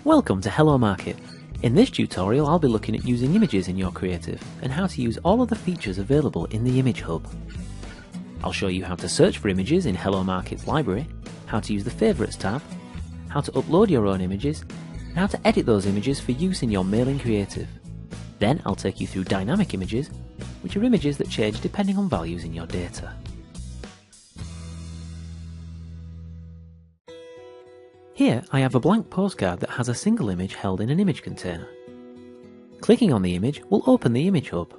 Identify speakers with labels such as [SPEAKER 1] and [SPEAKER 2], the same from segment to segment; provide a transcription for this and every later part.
[SPEAKER 1] Welcome to Hello Market. In this tutorial I'll be looking at using images in your creative and how to use all of the features available in the Image Hub. I'll show you how to search for images in Hello Market's library, how to use the Favourites tab, how to upload your own images, and how to edit those images for use in your mailing creative. Then I'll take you through dynamic images, which are images that change depending on values in your data. Here I have a blank postcard that has a single image held in an image container. Clicking on the image will open the Image Hub.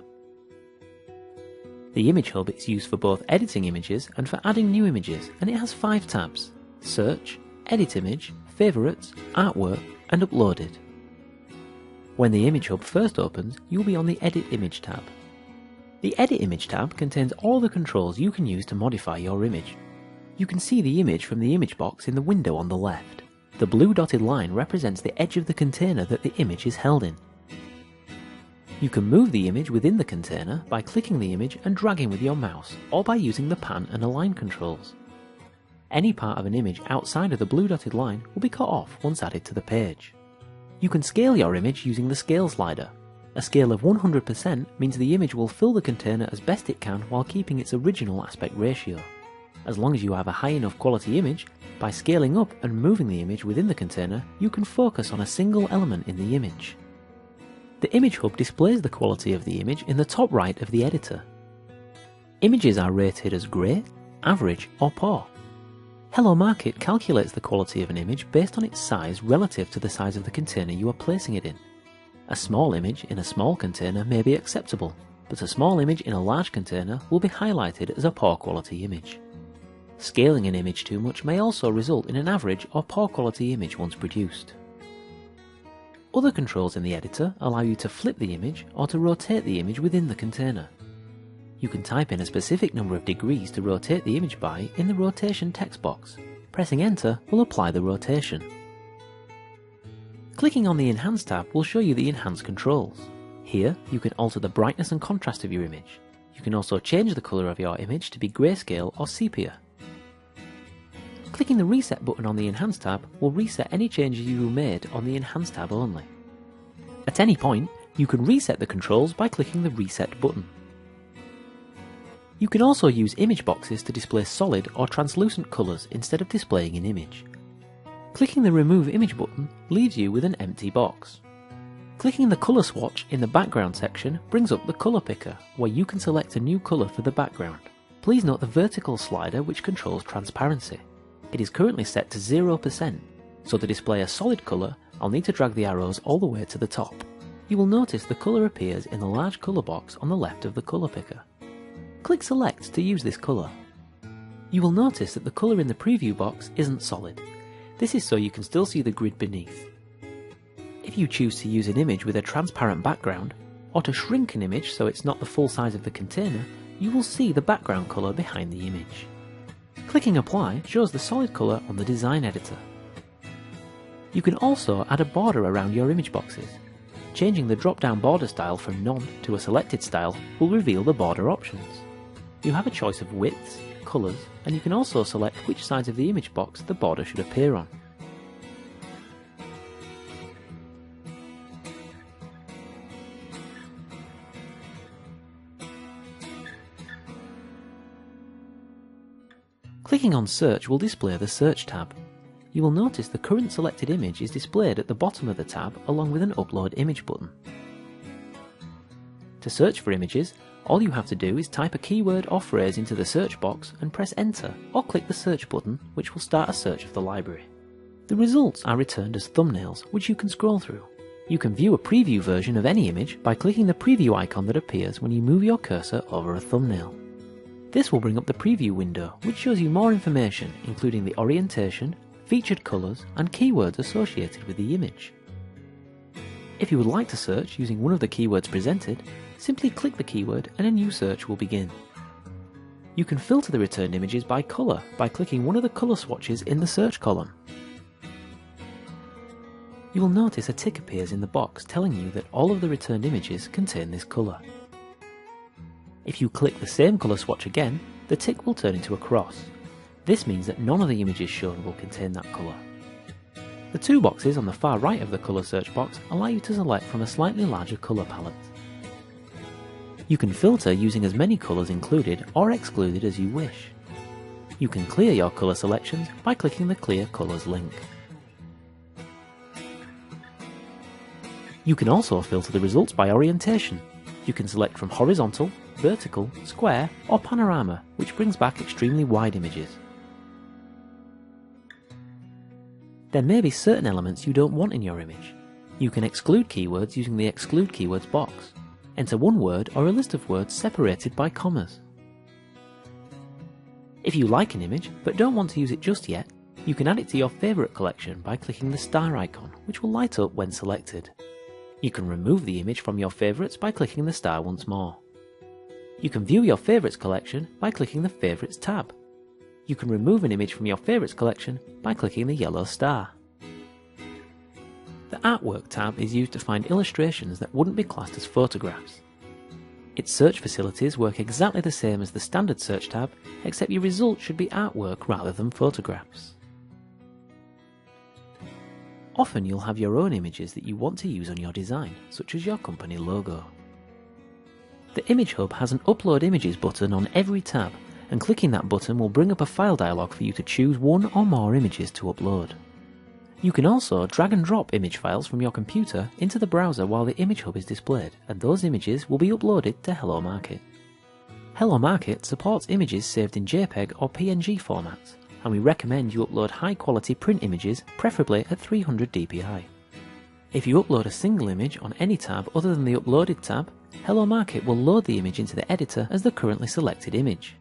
[SPEAKER 1] The Image Hub is used for both editing images and for adding new images, and it has 5 tabs: Search, Edit Image, Favourites, Artwork and Uploaded. When the Image Hub first opens, you'll be on the Edit Image tab. The Edit Image tab contains all the controls you can use to modify your image. You can see the image from the image box in the window on the left. The blue dotted line represents the edge of the container that the image is held in. You can move the image within the container by clicking the image and dragging with your mouse, or by using the pan and align controls. Any part of an image outside of the blue dotted line will be cut off once added to the page. You can scale your image using the scale slider. A scale of 100% means the image will fill the container as best it can while keeping its original aspect ratio. As long as you have a high enough quality image, by scaling up and moving the image within the container, you can focus on a single element in the image. The Image Hub displays the quality of the image in the top right of the editor. Images are rated as great, average or poor. Hello Market calculates the quality of an image based on its size relative to the size of the container you are placing it in. A small image in a small container may be acceptable, but a small image in a large container will be highlighted as a poor quality image. Scaling an image too much may also result in an average or poor quality image once produced. Other controls in the editor allow you to flip the image or to rotate the image within the container. You can type in a specific number of degrees to rotate the image by in the rotation text box. Pressing enter will apply the rotation. Clicking on the Enhance tab will show you the enhanced controls. Here you can alter the brightness and contrast of your image. You can also change the colour of your image to be grayscale or sepia. Clicking the Reset button on the Enhance tab will reset any changes you made on the Enhance tab only. At any point, you can reset the controls by clicking the Reset button. You can also use image boxes to display solid or translucent colours instead of displaying an image. Clicking the Remove Image button leaves you with an empty box. Clicking the colour swatch in the background section brings up the colour picker, where you can select a new colour for the background. Please note the vertical slider which controls transparency. It is currently set to 0%, so to display a solid colour, I'll need to drag the arrows all the way to the top. You will notice the colour appears in the large colour box on the left of the colour picker. Click Select to use this colour. You will notice that the colour in the preview box isn't solid. This is so you can still see the grid beneath. If you choose to use an image with a transparent background, or to shrink an image so it's not the full size of the container, you will see the background colour behind the image. Clicking Apply shows the solid colour on the design editor. You can also add a border around your image boxes. Changing the drop-down border style from None to a selected style will reveal the border options. You have a choice of widths, colours, and you can also select which sides of the image box the border should appear on. Clicking on Search will display the Search tab. You will notice the current selected image is displayed at the bottom of the tab along with an Upload Image button. To search for images, all you have to do is type a keyword or phrase into the search box and press Enter, or click the Search button, which will start a search of the library. The results are returned as thumbnails, which you can scroll through. You can view a preview version of any image by clicking the preview icon that appears when you move your cursor over a thumbnail. This will bring up the preview window, which shows you more information, including the orientation, featured colours and keywords associated with the image. If you would like to search using one of the keywords presented, simply click the keyword and a new search will begin. You can filter the returned images by colour by clicking one of the colour swatches in the search column. You will notice a tick appears in the box telling you that all of the returned images contain this colour. If you click the same colour swatch again, the tick will turn into a cross. This means that none of the images shown will contain that colour. The two boxes on the far right of the colour search box allow you to select from a slightly larger colour palette. You can filter using as many colours included or excluded as you wish. You can clear your colour selections by clicking the Clear Colours link. You can also filter the results by orientation. You can select from horizontal, vertical, square or panorama, which brings back extremely wide images. There may be certain elements you don't want in your image. You can exclude keywords using the Exclude Keywords box. Enter one word or a list of words separated by commas. If you like an image but don't want to use it just yet, you can add it to your favourite collection by clicking the star icon, which will light up when selected. You can remove the image from your favourites by clicking the star once more. You can view your favourites collection by clicking the Favourites tab. You can remove an image from your favourites collection by clicking the yellow star. The Artwork tab is used to find illustrations that wouldn't be classed as photographs. Its search facilities work exactly the same as the standard search tab, except your results should be artwork rather than photographs. Often you'll have your own images that you want to use on your design, such as your company logo. The Image Hub has an Upload Images button on every tab, and clicking that button will bring up a file dialog for you to choose one or more images to upload. You can also drag and drop image files from your computer into the browser while the Image Hub is displayed, and those images will be uploaded to Hello Market. Hello Market supports images saved in JPEG or PNG formats, and we recommend you upload high quality print images, preferably at 300 dpi. If you upload a single image on any tab other than the Uploaded tab, Hello Market will load the image into the editor as the currently selected image.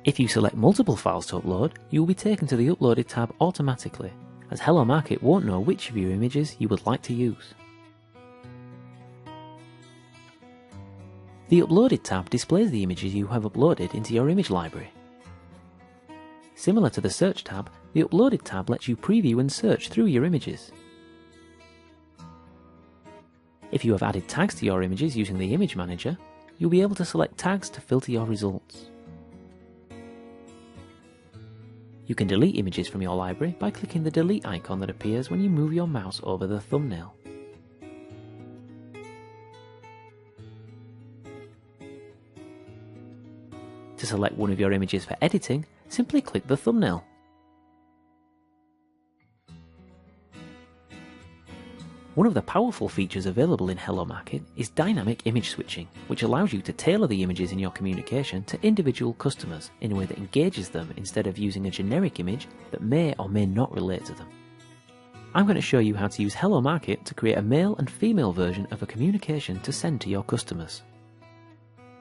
[SPEAKER 1] If you select multiple files to upload, you will be taken to the Uploaded tab automatically, as Hello Market won't know which of your images you would like to use. The Uploaded tab displays the images you have uploaded into your image library. Similar to the Search tab, the Uploaded tab lets you preview and search through your images. If you have added tags to your images using the Image Manager, you'll be able to select tags to filter your results. You can delete images from your library by clicking the delete icon that appears when you move your mouse over the thumbnail. To select one of your images for editing, simply click the thumbnail. One of the powerful features available in Hello Market is dynamic image switching, which allows you to tailor the images in your communication to individual customers in a way that engages them instead of using a generic image that may or may not relate to them. I'm going to show you how to use Hello Market to create a male and female version of a communication to send to your customers.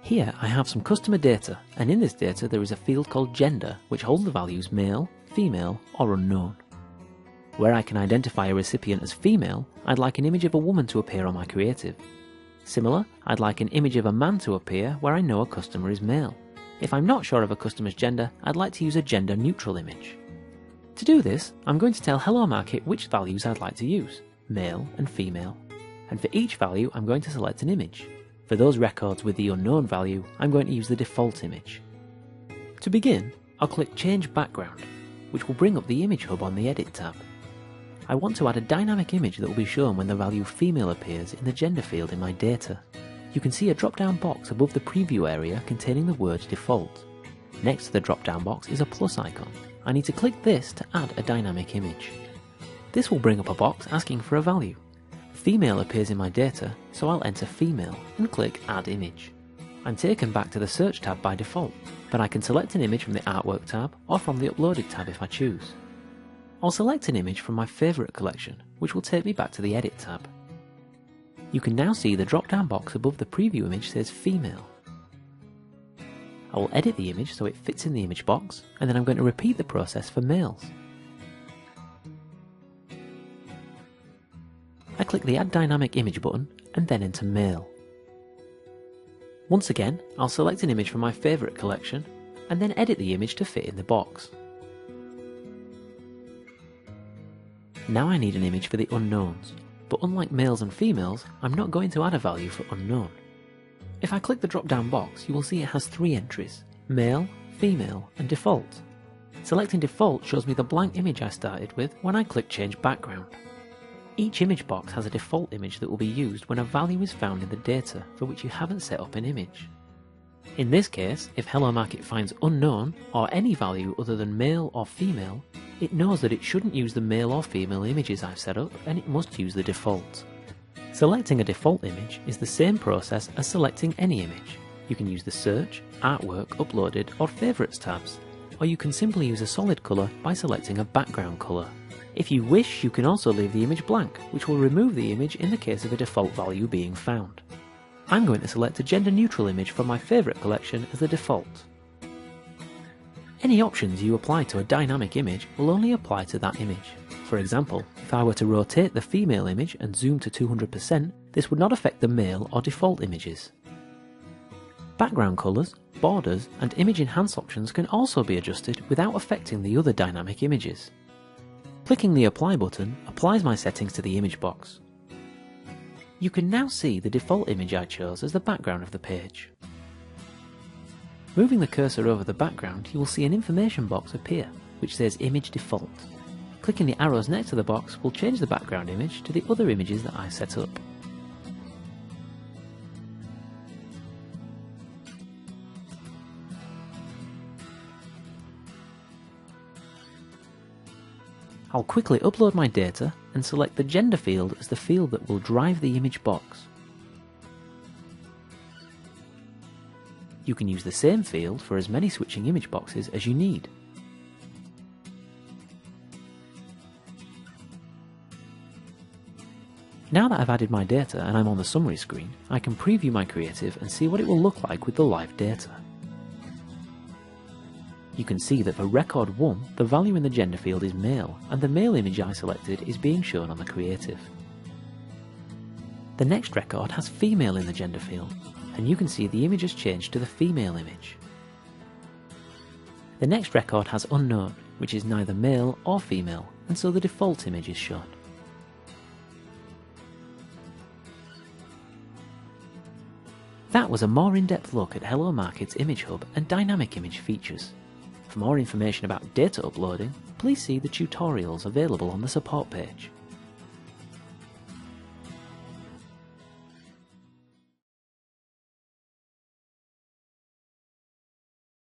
[SPEAKER 1] Here I have some customer data, and in this data there is a field called Gender, which holds the values male, female or unknown. Where I can identify a recipient as female, I'd like an image of a woman to appear on my creative. Similar, I'd like an image of a man to appear where I know a customer is male. If I'm not sure of a customer's gender, I'd like to use a gender-neutral image. To do this, I'm going to tell Hello Market which values I'd like to use, male and female. And for each value, I'm going to select an image. For those records with the unknown value, I'm going to use the default image. To begin, I'll click Change Background, which will bring up the Image Hub on the Edit tab. I want to add a dynamic image that will be shown when the value female appears in the gender field in my data. You can see a drop-down box above the preview area containing the word default. Next to the drop-down box is a plus icon. I need to click this to add a dynamic image. This will bring up a box asking for a value. Female appears in my data, so I'll enter female and click Add Image. I'm taken back to the Search tab by default, but I can select an image from the Artwork tab or from the Uploaded tab if I choose. I'll select an image from my favourite collection, which will take me back to the Edit tab. You can now see the drop-down box above the preview image says female. I will edit the image so it fits in the image box, and then I'm going to repeat the process for males. I click the Add Dynamic Image button and then enter male. Once again, I'll select an image from my favourite collection and then edit the image to fit in the box. Now I need an image for the unknowns, but unlike males and females, I'm not going to add a value for unknown. If I click the drop-down box, you will see it has 3 entries, male, female and default. Selecting default shows me the blank image I started with when I click change background. Each image box has a default image that will be used when a value is found in the data for which you haven't set up an image. In this case, if Hello Market finds unknown or any value other than male or female, it knows that it shouldn't use the male or female images I've set up and it must use the default. Selecting a default image is the same process as selecting any image. You can use the Search, Artwork, Uploaded or Favorites tabs, or you can simply use a solid colour by selecting a background colour. If you wish, you can also leave the image blank, which will remove the image in the case of a default value being found. I'm going to select a gender-neutral image from my favourite collection as the default. Any options you apply to a dynamic image will only apply to that image. For example, if I were to rotate the female image and zoom to 200%, this would not affect the male or default images. Background colours, borders and image enhance options can also be adjusted without affecting the other dynamic images. Clicking the Apply button applies my settings to the image box. You can now see the default image I chose as the background of the page. Moving the cursor over the background, you will see an information box appear, which says Image Default. Clicking the arrows next to the box will change the background image to the other images that I set up. I'll quickly upload my data and select the gender field as the field that will drive the image box. You can use the same field for as many switching image boxes as you need. Now that I've added my data and I'm on the summary screen, I can preview my creative and see what it will look like with the live data. You can see that for record 1, the value in the gender field is male, and the male image I selected is being shown on the creative. The next record has female in the gender field, and you can see the image has changed to the female image. The next record has unknown, which is neither male or female, and so the default image is shown. That was a more in-depth look at Hello Market's Image Hub and dynamic image features. For more information about data uploading, please see the tutorials available on the support page.